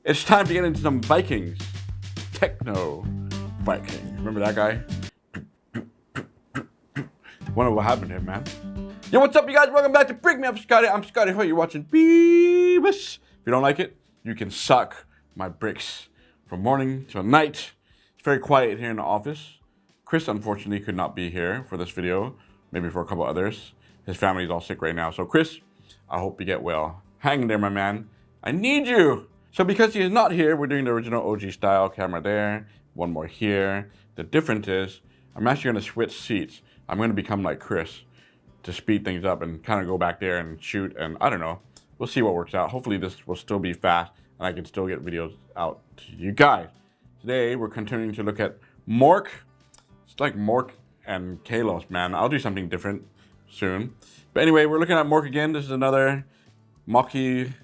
It's time to get into some Vikings. Techno Viking. Remember that guy? Wonder what happened to him, man. Yo, what's up, you guys? Welcome back to Brickmeupscottie. I'm Scottie. You're watching Beavis. If you don't like it, you can suck my bricks from morning till night. It's very quiet here in the office. Chris, unfortunately, could not be here for this video. Maybe for a couple others. His family's all sick right now. So, Chris, I hope you get well. Hang in there, my man. I need you. So because he is not here, we're doing the original OG style camera there, one more here. The difference is, I'm actually gonna switch seats. I'm gonna become like Chris to speed things up and kind of go back there and shoot, and I don't know. We'll see what works out. Hopefully this will still be fast and I can still get videos out to you guys. Today, we're continuing to look at xMork. It's like xMork and Killioan, man. I'll do something different soon. But anyway, we're looking at xMork again. This is another mocky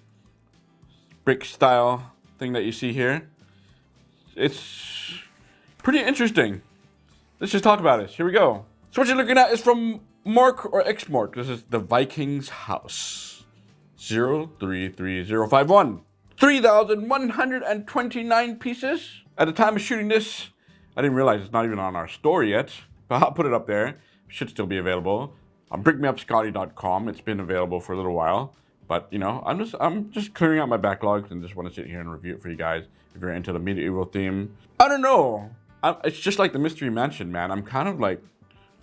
brick style thing that you see here. It's pretty interesting. Let's just talk about it. Here we go. So what you're looking at is from xMork or xMork. This is the Vikings house. 033051. 3,129 pieces. At the time of shooting this, I didn't realize it's not even on our store yet, but I'll put it up there. It should still be available on brickmeupscottie.com. It's been available for a little while. But, you know, I'm just clearing out my backlogs and just want to sit here and review it for you guys if you're into the medieval theme. I don't know. It's just like the Mystery Mansion, man. I'm kind of like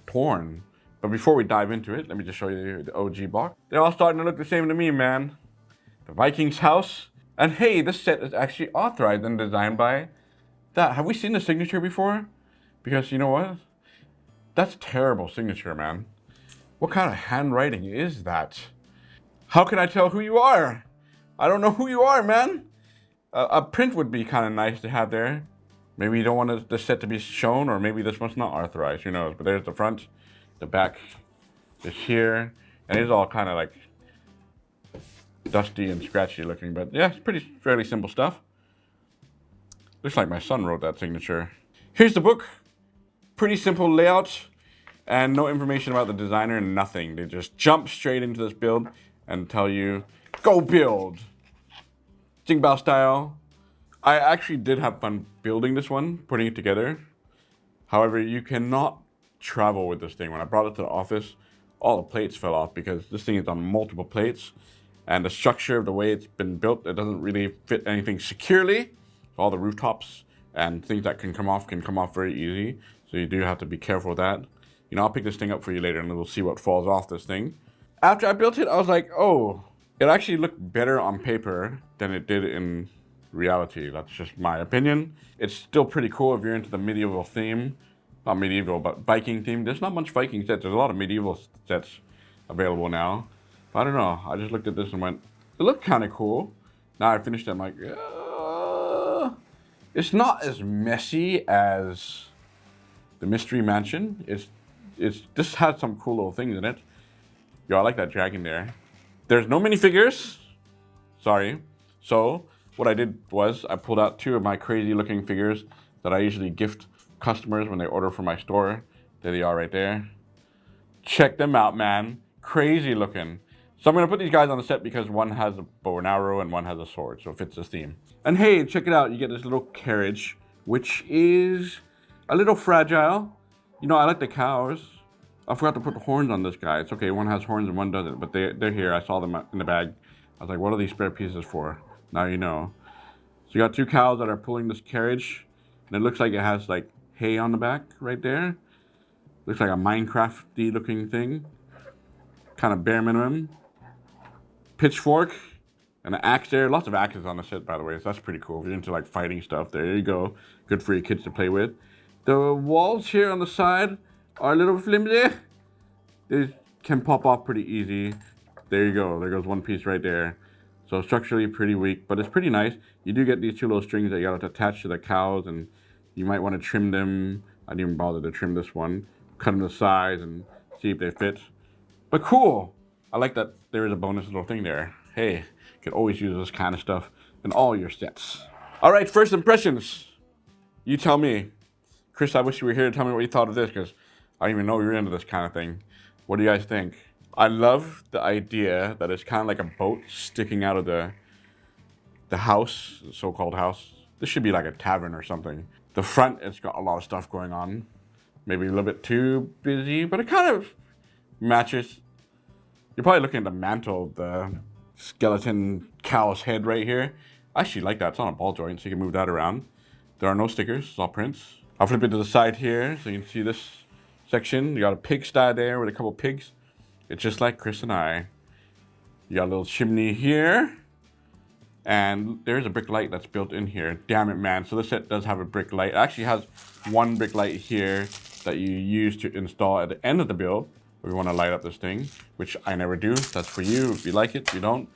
torn. But before we dive into it, let me just show you the OG box. They're all starting to look the same to me, man. The Vikings house. And hey, this set is actually authorized and designed by that. Have we seen the signature before? Because you know what? That's a terrible signature, man. What kind of handwriting is that? How can I tell who you are? I don't know who you are, man. A print would be kind of nice to have there. Maybe you don't want the set to be shown, or maybe this one's not authorized, who knows. But there's the front, the back is here, and it's all kind of like dusty and scratchy looking, but yeah, it's fairly simple stuff. Looks like my son wrote that signature. Here's the book. Pretty simple layout, and no information about the designer and nothing. They just jump straight into this build and tell you, go build. Jingbao style. I actually did have fun building this one, putting it together. However, you cannot travel with this thing. When I brought it to the office, all the plates fell off because this thing is on multiple plates. And the structure of the way it's been built, it doesn't really fit anything securely. All the rooftops and things that can come off very easy. So you do have to be careful with that. You know, I'll pick this thing up for you later and we'll see what falls off this thing. After I built it, I was like, oh, it actually looked better on paper than it did in reality. That's just my opinion. It's still pretty cool if you're into the medieval theme. Not medieval, but Viking theme. There's not much Viking sets. There's a lot of medieval sets available now. But I don't know. I just looked at this and went, it looked kind of cool. Now I finished it, I'm like, it's not as messy as the Mystery Mansion. This has some cool little things in it. Yo, I like that dragon there. There's no minifigures. Sorry. So what I did was I pulled out two of my crazy looking figures that I usually gift customers when they order from my store. There they are right there. Check them out, man. Crazy looking. So I'm going to put these guys on the set because one has a bow and arrow and one has a sword, so it fits this theme. And hey, check it out. You get this little carriage, which is a little fragile. You know, I like the cows. I forgot to put the horns on this guy. It's okay, one has horns and one doesn't, but they're here. I saw them in the bag. I was like, what are these spare pieces for? Now you know. So you got two cows that are pulling this carriage, and it looks like it has like hay on the back right there. Looks like a Minecraft-y looking thing. Kind of bare minimum. Pitchfork and an axe there. Lots of axes on the set, by the way, so that's pretty cool. If you're into like fighting stuff, there you go. Good for your kids to play with. The walls here on the side are a little flimsy. They can pop off pretty easy. There you go. There goes one piece right there. So structurally pretty weak, but it's pretty nice. You do get these two little strings that you got to attach to the cows, and you might want to trim them. I didn't even bother to trim this one. Cut them to size and see if they fit. But cool. I like that there is a bonus little thing there. Hey, you can always use this kind of stuff in all your sets. All right, first impressions. You tell me. Chris, I wish you were here to tell me what you thought of this, because I don't even know you're into this kind of thing. What do you guys think? I love the idea that it's kind of like a boat sticking out of the the house, the so-called house. This should be like a tavern or something. The front, it's got a lot of stuff going on. Maybe a little bit too busy, but it kind of matches. You're probably looking at the mantle, the skeleton cow's head right here. I actually like that. It's on a ball joint, so you can move that around. There are no stickers, it's all prints. I'll flip it to the side here so you can see this section. You got a pigsty there with a couple pigs. It's just like Chris and I. You got a little chimney here. And there's a brick light that's built in here. Damn it, man. So this set does have a brick light. It actually has one brick light here that you use to install at the end of the build. If you want to light up this thing, which I never do. That's for you. If you like it, if you don't.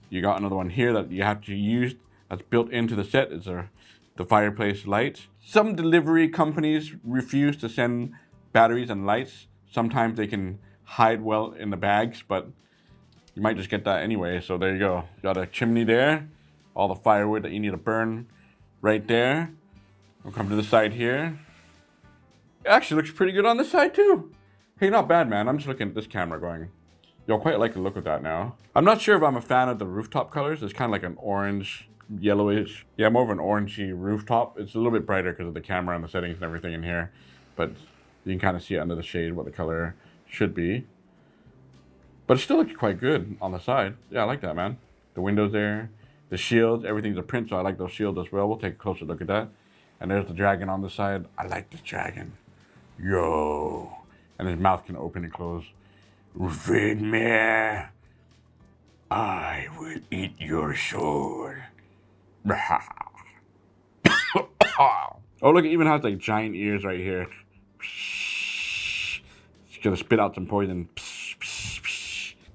You got another one here that you have to use that's built into the set. It's the fireplace light. Some delivery companies refuse to send batteries and lights. Sometimes they can hide well in the bags, but you might just get that anyway. So there you go. Got a chimney there. All the firewood that you need to burn right there. We'll come to the side here. It actually looks pretty good on this side too. Hey, not bad, man. I'm just looking at this camera going, you'll quite like the look of that now. I'm not sure if I'm a fan of the rooftop colors. It's kind of like an orange, yellowish. Yeah, more of an orangey rooftop. It's a little bit brighter because of the camera and the settings and everything in here. But you can kind of see under the shade what the color should be. But it still looks quite good on the side. Yeah, I like that, man. The windows there. The shields, everything's a print, so I like those shields as well. We'll take a closer look at that. And there's the dragon on the side. I like the dragon. Yo. And his mouth can open and close. Feed me. I will eat your soul. Oh, look, it even has like giant ears right here. It's gonna spit out some poison.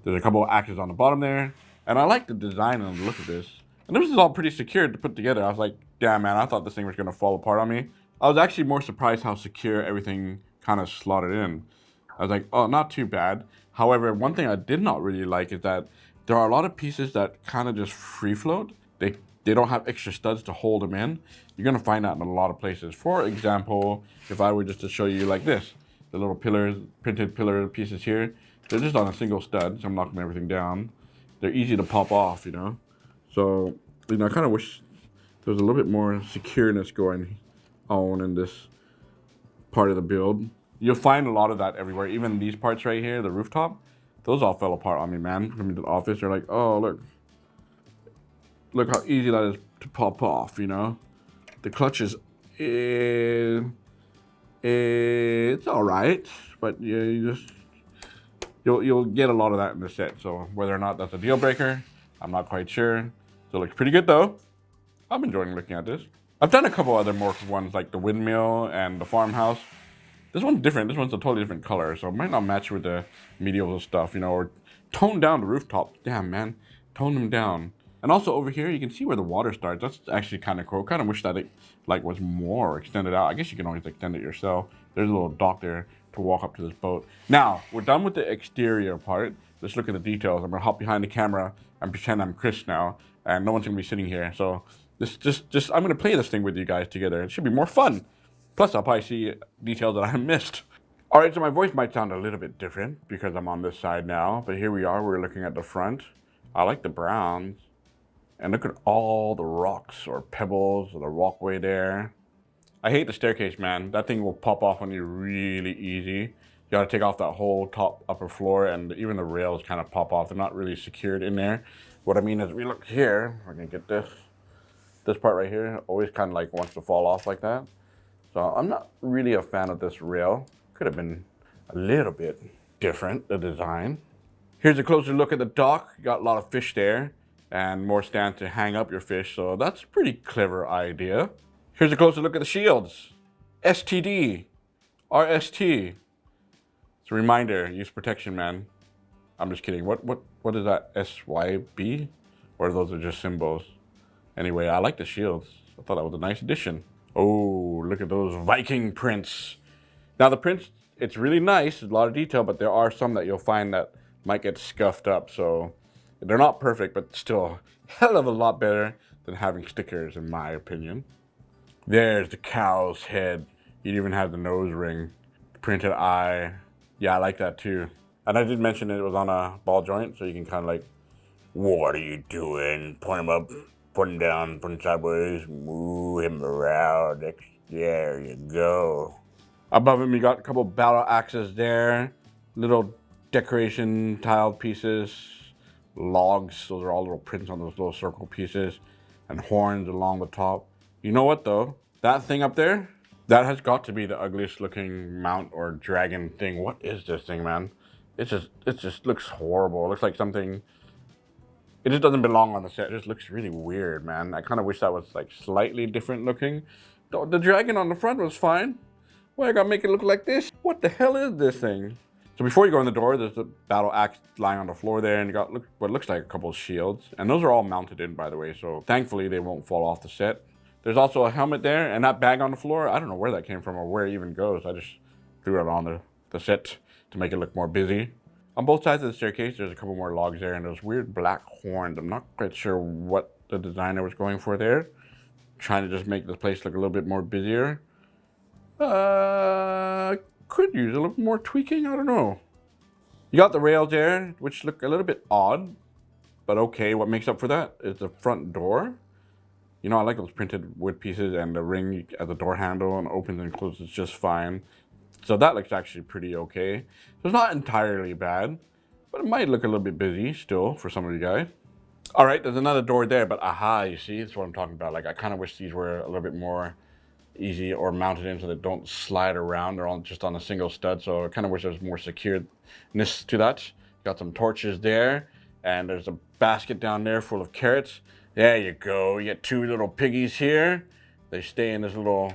There's a couple of axes on the bottom there. And I like the design and the look of this. And this is all pretty secure to put together. I was like, damn, man, I thought this thing was going to fall apart on me. I was actually more surprised how secure everything kind of slotted in. I was like, oh, not too bad. However, one thing I did not really like is that there are a lot of pieces that kind of just free float. They don't have extra studs to hold them in. You're going to find that in a lot of places. For example, if I were just to show you like this, the little pillars, printed pillar pieces here, they're just on a single stud, so I'm knocking everything down. They're easy to pop off, you know? So, you know, I kind of wish there was a little bit more secureness going on in this part of the build. You'll find a lot of that everywhere. Even these parts right here, the rooftop, those all fell apart on me, man. Coming to the office, they're like, oh, look how easy that is to pop off, you know? The clutches, it's all right, but you'll get a lot of that in the set. So whether or not that's a deal breaker, I'm not quite sure. Still looks pretty good though. I'm enjoying looking at this. I've done a couple other more ones like the windmill and the farmhouse. This one's different. This one's a totally different color, so it might not match with the medieval stuff, you know, or tone down the rooftops. Damn, man, tone them down. And also over here, you can see where the water starts. That's actually kind of cool. Kind of wish that it like was more extended out. I guess you can always extend it yourself. There's a little dock there to walk up to this boat. Now, we're done with the exterior part. Let's look at the details. I'm gonna hop behind the camera and pretend I'm Chris now, and no one's gonna be sitting here. So this I'm gonna play this thing with you guys together. It should be more fun. Plus, I'll probably see details that I missed. All right, so my voice might sound a little bit different because I'm on this side now, but here we are, we're looking at the front. I like the browns. And look at all the rocks or pebbles or the walkway there. I hate the staircase, man. That thing will pop off on you really easy. You gotta take off that whole top upper floor, and even the rails kind of pop off. They're not really secured in there. What I mean is, we look here, we're gonna get this part right here, always kind of like wants to fall off like that. So I'm not really a fan of this rail. Could have been a little bit different, the design. Here's a closer look at the dock. You got a lot of fish there and more stands to hang up your fish, so that's a pretty clever idea. Here's a closer look at the shields. STD, RST. It's a reminder, use protection, man. I'm just kidding. What is that, SYB? Or those are just symbols? Anyway, I like the shields. I thought that was a nice addition. Oh, look at those Viking prints. Now the prints, it's really nice, a lot of detail, but there are some that you'll find that might get scuffed up, so they're not perfect, but still a hell of a lot better than having stickers, in my opinion. There's the cow's head. You'd even have the nose ring, printed eye. Yeah, I like that too. And I did mention it was on a ball joint, so you can kind of like, what are you doing? Point them up, Put him down, put him sideways, move him around. There you go. Above him, you got a couple battle axes there. Little decoration tiled pieces. Logs, those are all little prints on those little circle pieces. And horns along the top. You know what though? That thing up there, that has got to be the ugliest looking mount or dragon thing. What is this thing, man? It just looks horrible. It looks like something, it just doesn't belong on the set. It just looks really weird, man. I kind of wish that was like slightly different looking. The dragon on the front was fine. Why I gotta make it look like this? What the hell is this thing? So before you go in the door, there's a battle axe lying on the floor there, and you got what looks like a couple of shields. And those are all mounted in, by the way, so thankfully they won't fall off the set. There's also a helmet there, and that bag on the floor, I don't know where that came from or where it even goes. I just threw it on the set to make it look more busy. On both sides of the staircase, there's a couple more logs there, and those weird black horns. I'm not quite sure what the designer was going for there. Trying to just make this place look a little bit more busier. Could use a little more tweaking, I don't know. You got the rails there, which look a little bit odd, but okay. What makes up for that is the front door. You know, I like those printed wood pieces, and the ring as a door handle and opens and closes just fine. So that looks actually pretty okay. So it's not entirely bad, but it might look a little bit busy still for some of you guys. All right, there's another door there, but aha, you see, that's what I'm talking about. Like, I kind of wish these were a little bit more easy or mounted in so they don't slide around. They're all just on a single stud, so I kind of wish there was more secureness to that. Got some torches there, and there's a basket down there full of carrots. There you go. You get two little piggies here. They stay in this little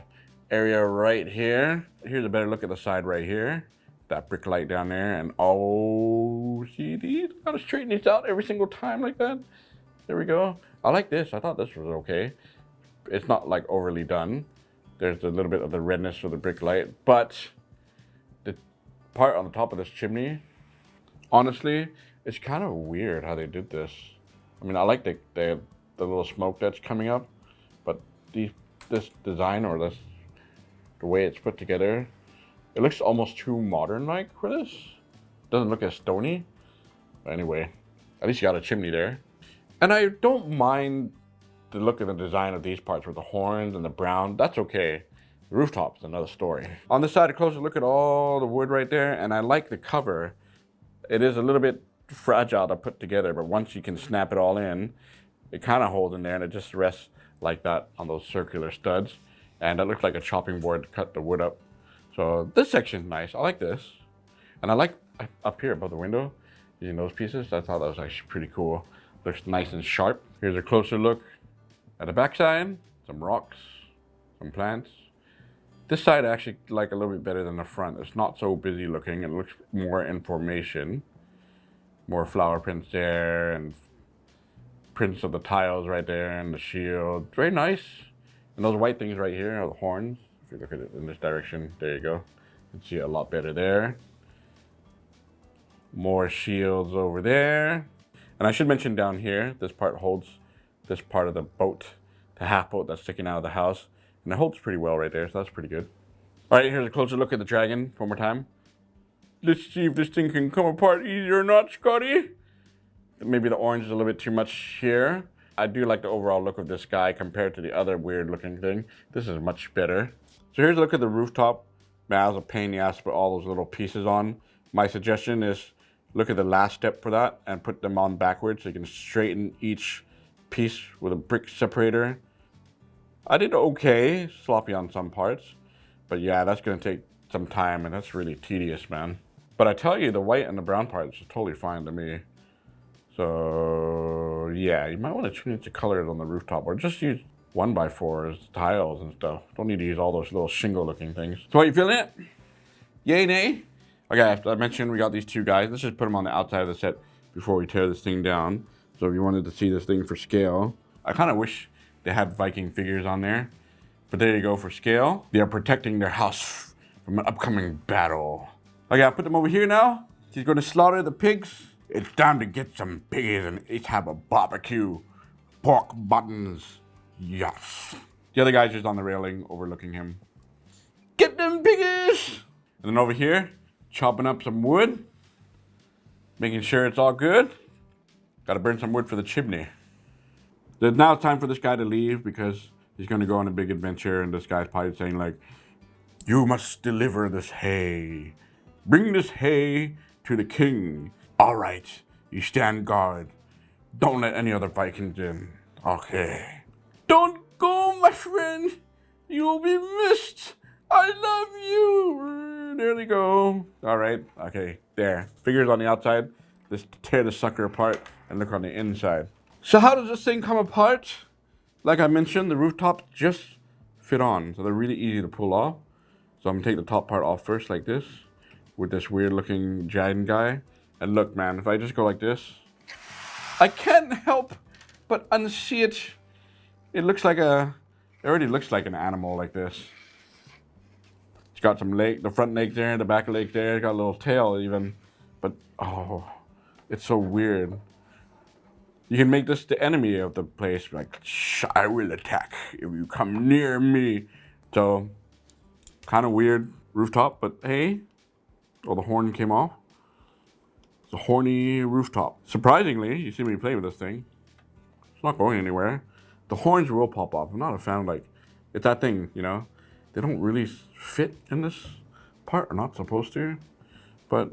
area right here. Here's a better look at the side right here. That brick light down there, and oh, see these? Gotta straighten these out every single time like that. There we go. I like this. I thought this was okay. It's not like overly done. There's a little bit of the redness for the brick light, but the part on the top of this chimney, honestly, it's kind of weird how they did this. I mean, I like the little smoke that's coming up, but this design or the way it's put together, it looks almost too modern-like for this. Doesn't look as stony. But anyway, at least you got a chimney there. And I don't mind the look and the design of these parts with the horns and the brown. That's okay. The rooftop's another story. On this side, a closer look at all the wood right there, and I like the cover. It is a little bit fragile to put together, but once you can snap it all in, it kind of holds in there, and it just rests like that on those circular studs. And it looks like a chopping board to cut the wood up. So this section's nice. I like this. And I like up here above the window, using those pieces. I thought that was actually pretty cool. Looks nice and sharp. Here's a closer look at the backside. Some rocks, some plants. This side I actually like a little bit better than the front. It's not so busy looking. It looks more information. More flower prints there, and prints of the tiles right there, and the shield. Very nice. And those white things right here are the horns. If you look at it in this direction, there you go. You can see it a lot better there. More shields over there. And I should mention down here, this part holds this part of the boat, the half boat that's sticking out of the house. And it holds pretty well right there, so that's pretty good. All right, here's a closer look at the dragon one more time. Let's see if this thing can come apart easier or not, Scottie. Maybe the orange is a little bit too much here. I do like the overall look of this guy compared to the other weird looking thing. This is much better. So here's a look at the rooftop. Man, that was a pain in the ass to put all those little pieces on. My suggestion is look at the last step for that and put them on backwards so you can straighten each piece with a brick separator. I did okay, sloppy on some parts, but yeah, that's gonna take some time and that's really tedious, man. But I tell you, the white and the brown parts are totally fine to me. So yeah, you might want to change the colors on the rooftop or just use 1x4 tiles and stuff. Don't need to use all those little shingle looking things. So are you feeling it? Yay, nay? Okay, as I mentioned, we got these two guys. Let's just put them on the outside of the set before we tear this thing down. So if you wanted to see this thing for scale, I kind of wish they had Viking figures on there. But there you go for scale. They are protecting their house from an upcoming battle. Okay, I'll put them over here now. He's going to slaughter the pigs. It's time to get some piggies and each have a barbecue. Pork buttons. Yes. The other guy's just on the railing overlooking him. Get them piggies! And then over here, chopping up some wood. Making sure it's all good. Gotta burn some wood for the chimney. There's now time for this guy to leave because he's going to go on a big adventure, and this guy's probably saying like, "You must deliver this hay. Bring this hay to the king. All right, you stand guard. Don't let any other Vikings in. Okay. Don't go, my friend. You'll be missed. I love you." There they go. All right. Okay. There. Figures on the outside. Let's tear the sucker apart and look on the inside. So how does this thing come apart? Like I mentioned, the rooftops just fit on, so they're really easy to pull off. So I'm gonna take the top part off first, like this, with this weird looking giant guy. And look, man, if I just go like this, I can't help but unsee it. It looks like it already looks like an animal like this. It's got some leg, the front leg there, the back leg there, it's got a little tail even. But, oh, it's so weird. You can make this the enemy of the place, like, I will attack if you come near me. So, kind of weird rooftop, but hey, oh, the horn came off. It's a horny rooftop. Surprisingly, you see me play with this thing, it's not going anywhere. The horns will pop off. I'm not a fan of, like, it's that thing, you know, they don't really fit in this part, or not supposed to, but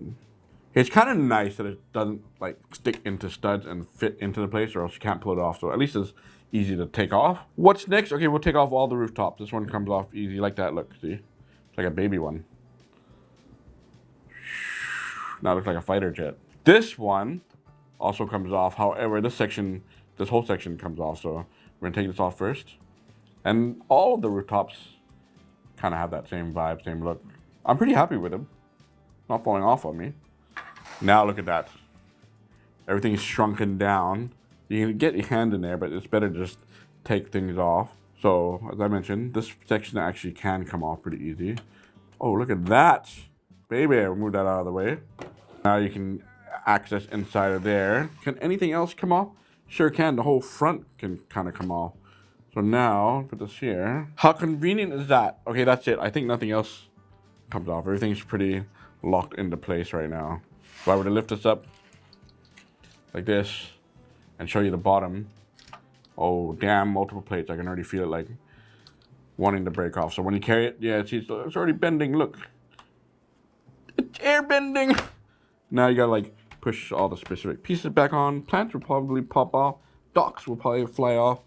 it's kind of nice that it doesn't like stick into studs and fit into the place, or else you can't pull it off. So at least it's easy to take off. What's next? Okay, we'll take off all the rooftops. This one comes off easy like that. Look, see? It's like a baby one. Now it looks like a fighter jet. This one also comes off. However, this whole section comes off. So we're gonna take this off first. And all of the rooftops kind of have that same vibe, same look. I'm pretty happy with them. Not falling off on me. Now look at that. Everything's shrunken down. You can get your hand in there, but it's better to just take things off. So, as I mentioned, this section actually can come off pretty easy. Oh, look at that. Baby, I'll move that out of the way. Now you can access inside of there. Can anything else come off? Sure can. The whole front can kind of come off. So now, put this here. How convenient is that? Okay, that's it. I think nothing else comes off. Everything's pretty locked into place right now. If I were to lift this up like this and show you the bottom, oh damn, multiple plates. I can already feel it like wanting to break off. So when you carry it, yeah, see, it's already bending. Look, it's air bending. Now you gotta like push all the specific pieces back on. Plants will probably pop off. Docks will probably fly off.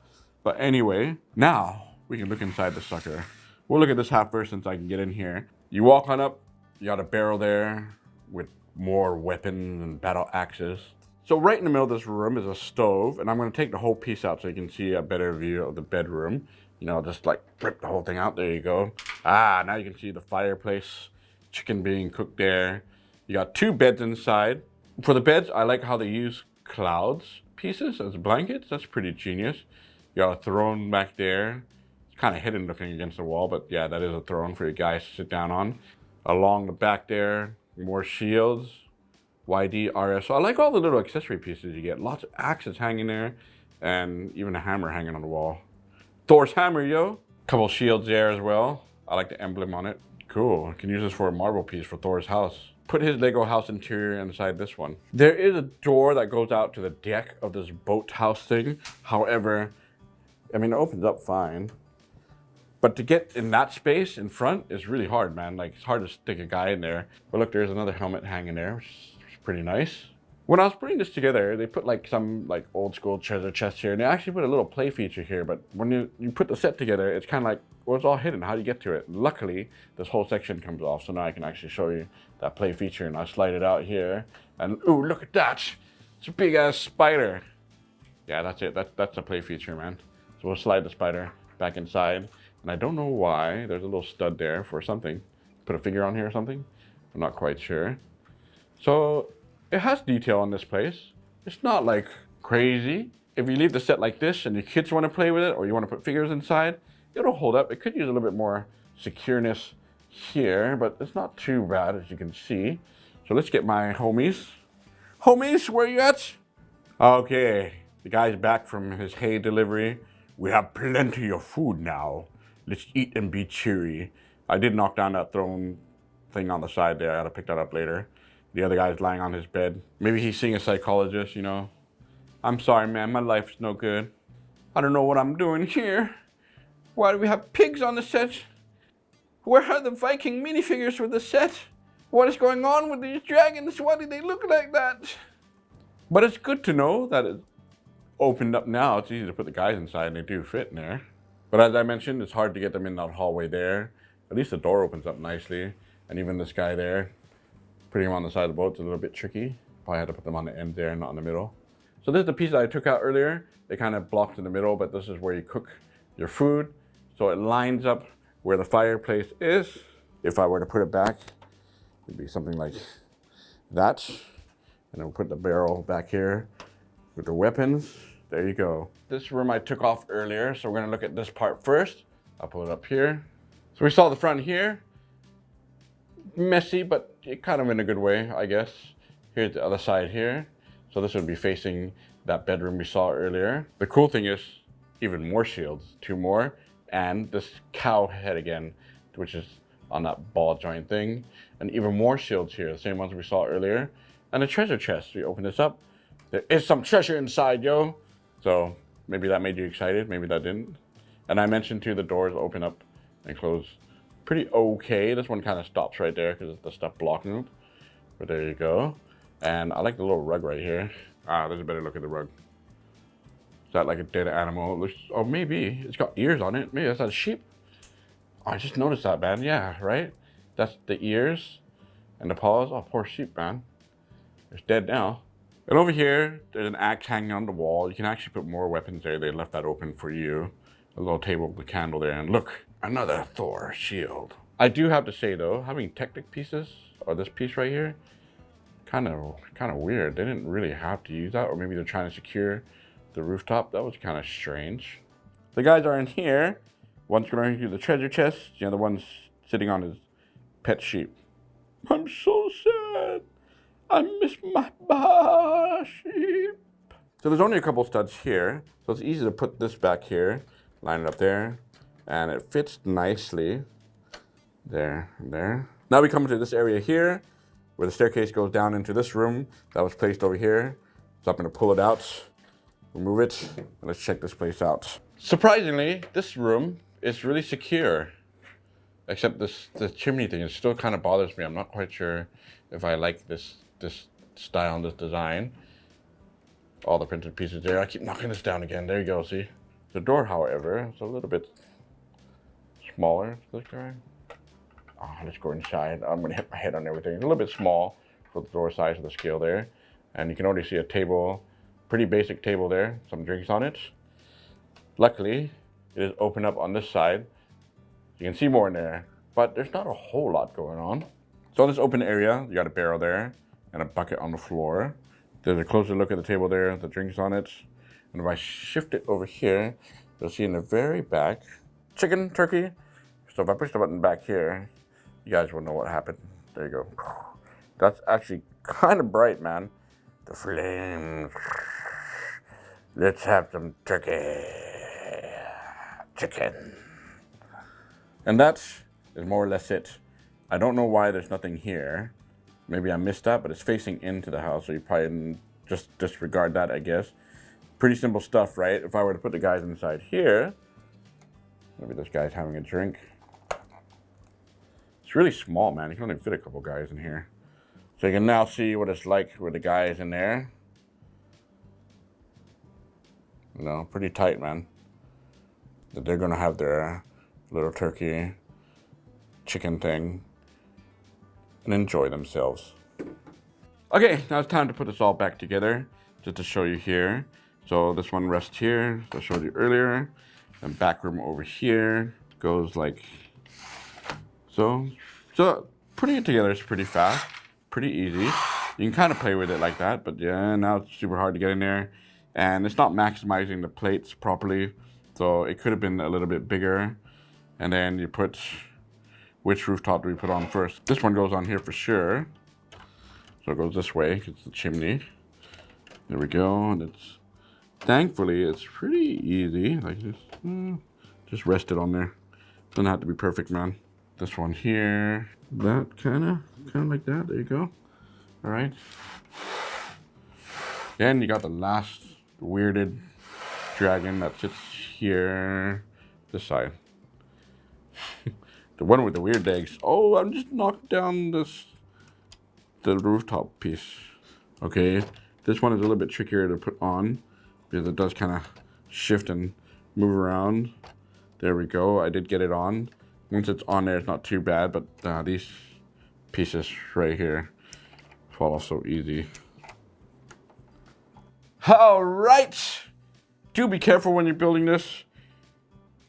But anyway, now we can look inside the sucker. We'll look at this half first since I can get in here. You walk on up, you got a barrel there with more weapons and battle axes. So right in the middle of this room is a stove, and I'm gonna take the whole piece out so you can see a better view of the bedroom. You know, just like rip the whole thing out, there you go. Ah, now you can see the fireplace, chicken being cooked there. You got two beds inside. For the beds, I like how they use clouds pieces as blankets. That's pretty genius. You got a throne back there. It's kind of hidden looking against the wall, but yeah, that is a throne for you guys to sit down on. Along the back there, more shields, YD, RS. So I like all the little accessory pieces you get. Lots of axes hanging there, and even a hammer hanging on the wall. Thor's hammer, yo. Couple shields there as well. I like the emblem on it. Cool. I can use this for a marble piece for Thor's house. Put his Lego house interior inside this one. There is a door that goes out to the deck of this boat house thing. However, I mean, it opens up fine. But to get in that space in front is really hard, man. Like, it's hard to stick a guy in there. But look, there's another helmet hanging there, which is pretty nice. When I was putting this together, they put like some like old school treasure chest here, and they actually put a little play feature here. But when you put the set together, it's kind of like, well, it's all hidden. How do you get to it? Luckily, this whole section comes off, so now I can actually show you that play feature, and I slide it out here. And ooh, look at that! It's a big ass spider. Yeah, that's it. That's a play feature, man. So we'll slide the spider back inside. And I don't know why, there's a little stud there for something. Put a figure on here or something? I'm not quite sure. So, it has detail on this place. It's not like crazy. If you leave the set like this and your kids want to play with it, or you want to put figures inside, it'll hold up. It could use a little bit more secureness here, but it's not too bad as you can see. So let's get my homies. Homies, where you at? Okay, the guy's back from his hay delivery. We have plenty of food now. Let's eat and be cheery. I did knock down that throne thing on the side there. I gotta pick that up later. The other guy's lying on his bed. Maybe he's seeing a psychologist, you know. I'm sorry, man. My life's no good. I don't know what I'm doing here. Why do we have pigs on the set? Where are the Viking minifigures for the set? What is going on with these dragons? Why do they look like that? But it's good to know that it's opened up now. It's easy to put the guys inside and they do fit in there. But as I mentioned, it's hard to get them in that hallway there. At least the door opens up nicely. And even this guy there, putting him on the side of the boat is a little bit tricky. Probably had to put them on the end there, not in the middle. So this is the piece that I took out earlier. They kind of blocked in the middle, but this is where you cook your food. So it lines up where the fireplace is. If I were to put it back, it'd be something like that. And then we'll put the barrel back here with the weapons. There you go. This room I took off earlier, so we're gonna look at this part first. I'll pull it up here. So we saw the front here. Messy, but kind of in a good way, I guess. Here's the other side here. So this would be facing that bedroom we saw earlier. The cool thing is even more shields, 2 more, and this cow head again, which is on that ball joint thing, and even more shields here, the same ones we saw earlier, and a treasure chest. We open this up. There is some treasure inside, yo. So maybe that made you excited, maybe that didn't. And I mentioned too, the doors open up and close pretty okay. This one kind of stops right there because of the stuff blocking it. But there you go. And I like the little rug right here. Ah, there's a better look at the rug. Is that like a dead animal? It looks, oh, maybe. It's got ears on it. Maybe that's a sheep. Oh, I just noticed that, man. Yeah, right? That's the ears and the paws. Oh, poor sheep, man. It's dead now. And over here, there's an axe hanging on the wall. You can actually put more weapons there. They left that open for you. A little table with a candle there. And look, another Thor shield. I do have to say, though, having Technic pieces, or this piece right here, kind of weird. They didn't really have to use that, or maybe they're trying to secure the rooftop. That was kind of strange. The guys are in here. One's going through the treasure chest. The other one's sitting on his pet sheep. I'm so sad. I miss my sheep. So there's only a couple studs here, so it's easy to put this back here, line it up there, and it fits nicely. There and there. Now we come to this area here, where the staircase goes down into this room that was placed over here. So I'm gonna pull it out, remove it, and let's check this place out. Surprisingly, this room is really secure. Except the chimney thing, it still kind of bothers me. I'm not quite sure if I like this style and this design. All the printed pieces there. I keep knocking this down again. There you go, see? The door, however, is a little bit smaller for this guy. Oh, let's go inside. I'm gonna hit my head on everything. It's a little bit small for the door size of the scale there. And you can already see a table, pretty basic table there, some drinks on it. Luckily, it is open up on this side. You can see more in there, but there's not a whole lot going on. So in this open area, you got a barrel there and a bucket on the floor. There's a closer look at the table there, the drinks on it. And if I shift it over here, you'll see in the very back, chicken, turkey. So if I push the button back here, you guys will know what happened. There you go. That's actually kind of bright, man. The flames. Let's have some turkey. Chicken. And that is more or less it. I don't know why there's nothing here. Maybe I missed that, but it's facing into the house, so you probably just disregard that, I guess. Pretty simple stuff, right? If I were to put the guys inside here, maybe this guy's having a drink. It's really small, man. You can only fit a couple guys in here. So you can now see what it's like with the guys in there. You know, pretty tight, man. They're gonna have their little turkey chicken thing and enjoy themselves. Okay, now it's time to put this all back together, just to show you here. So this one rests here, as I showed you earlier. And back room over here goes like so. So putting it together is pretty fast, pretty easy. You can kind of play with it like that, but yeah, now it's super hard to get in there. And it's not maximizing the plates properly, so it could have been a little bit bigger. And then you put, which rooftop do we put on first? This one goes on here for sure. So it goes this way, it's the chimney. There we go, and it's, thankfully, it's pretty easy. Like just rest it on there. Doesn't have to be perfect, man. This one here, that kind of like that, there you go. All right. Then you got the last weirded dragon that sits here, this side. The one with the weird legs. Oh, I'm just knocked down the rooftop piece. Okay, this one is a little bit trickier to put on because it does kind of shift and move around. There we go. I did get it on. Once it's on there, it's not too bad, but these pieces right here fall off so easy. All right. Do be careful when you're building this.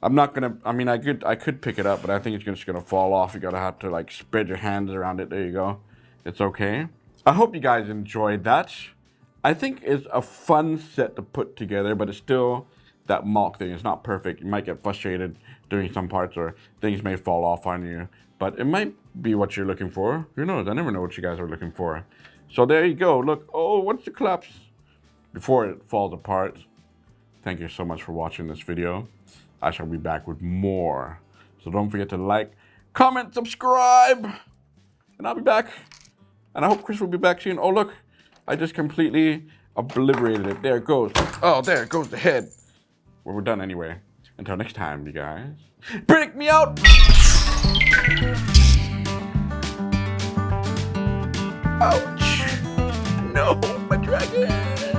I'm not gonna, I mean, I could pick it up, but I think it's just gonna fall off. You gotta have to like spread your hands around it. There you go. It's okay. I hope you guys enjoyed that. I think it's a fun set to put together, but it's still that Mk thing. It's not perfect. You might get frustrated doing some parts, or things may fall off on you, but it might be what you're looking for. Who knows? I never know what you guys are looking for. So there you go. Look, oh, what's the collapse before it falls apart. Thank you so much for watching this video. I shall be back with more. So don't forget to like, comment, subscribe, and I'll be back. And I hope Chris will be back soon. Oh, look, I just completely obliterated it. There it goes. Oh, there it goes the head. Well, we're done anyway. Until next time, you guys. Brick me out! Ouch! No, my dragon!